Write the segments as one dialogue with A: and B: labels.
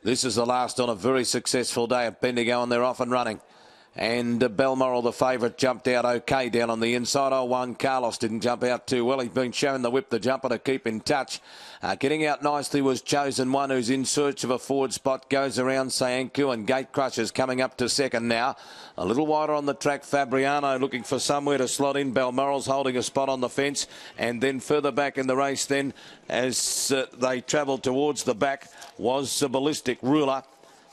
A: This is the last on a very successful day at Bendigo, and they're off and running. And Balmoral, the favourite, jumped out okay down on the inside. Oh, one Carlos didn't jump out too well. He's been shown the whip, the jumper, to keep in touch. Getting out nicely was Chosen One, who's in search of a forward spot. Goes around Sayangku, and Gate Crusher's coming up to second now. A little wider on the track, Fabriano looking for somewhere to slot in. Balmoral's holding a spot on the fence. And then further back in the race then, as they travelled towards the back, was Ballistic Ruler.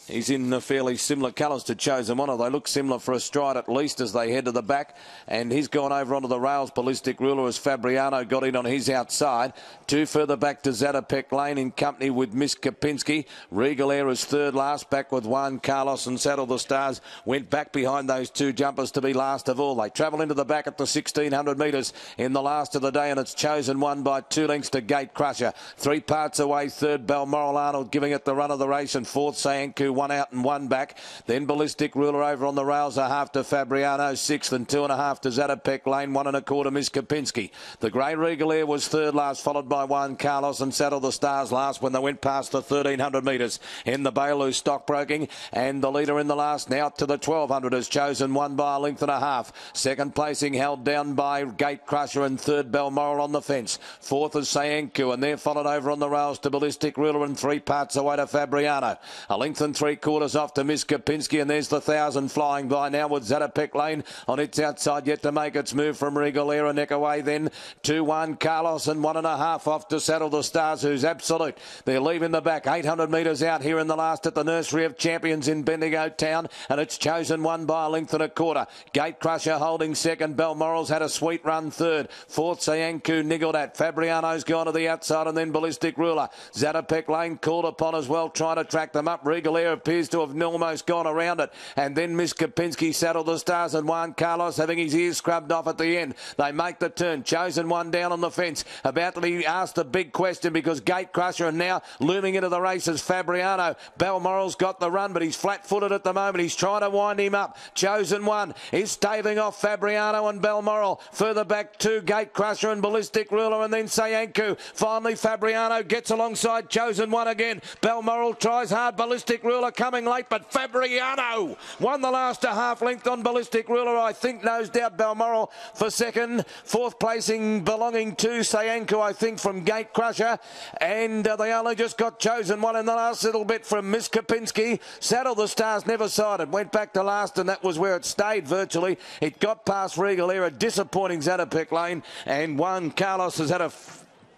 A: He's in fairly similar colours to Chosen One. They look similar for a stride at least as they head to the back. And he's gone over onto the rails. Ballistic Ruler as Fabriano got in on his outside. Two further back to Zatopek Lane in company with Miss Kapinski. Regal Air is third last, back with Juan Carlos, and Saddle the Stars went back behind those two jumpers to be last of all. They travel into the back at the 1,600 metres in the last of the day, and it's Chosen One by 2 lengths to Gate Crusher. 3 parts away, third Balmoral Arnold giving it the run of the race, and fourth Sayangku, 1 out and 1 back. Then Ballistic Ruler over on the rails, a half to Fabriano, 6th, and 2.5 to Zatopek Lane, 1 1/4 Miss Kapinski. The grey Regal Air was third last, followed by Juan Carlos, and Saddle the Stars last when they went past the 1,300 metres in the Bailey stockbroking. And the leader in the last now to the 1,200 is Chosen One by a length and a half. Second placing held down by Gate Crusher, and third Balmoral on the fence. Fourth is Sayangku, and they're followed over on the rails to Ballistic Ruler, and 3 parts away to Fabriano. A length and 3/4 off to Miss Kapinski, and there's the 1,000 flying by now with Zatopek Lane on its outside, yet to make its move from Regal Air. A neck away then to Juan Carlos, and 1.5 off to Saddle the Stars, who's absolute. They're leaving the back 800 metres out here in the last at the Nursery of Champions in Bendigo Town, and it's Chosen One by a length and 1/4. Gate Crusher holding second. Balmoral's had a sweet run third. Fourth Sayangku niggled at. Fabriano's gone to the outside, and then Ballistic Ruler. Zatopek Lane called upon as well, trying to track them up. Regal Air appears to have almost gone around it, and then Miss Kapinski, Saddle the Stars, and Juan Carlos having his ears scrubbed off at the end. They make the turn. Chosen One down on the fence, about to be asked a big question, because Gate Crusher, and now looming into the race is Fabriano. Balmoral's got the run, but he's flat-footed at the moment. He's trying to wind him up. Chosen One is staving off Fabriano and Balmoral. Further back to Gate Crusher and Ballistic Ruler, and then Sayangku. Finally Fabriano gets alongside Chosen One again. Balmoral tries hard. Ballistic Ruler coming late, but Fabriano won the last a half length on Ballistic Ruler. I think nosed out Balmoral for second. Fourth placing belonging to Sayangku, I think, from Gate Crusher. And they only just got Chosen One in the last little bit from Miss Kapinski. Saddle the Stars never sided. Went back to last, and that was where it stayed virtually. It got past Regal Air, a disappointing Zatopek Lane. And Juan Carlos has had a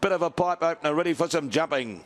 A: bit of a pipe opener ready for some jumping.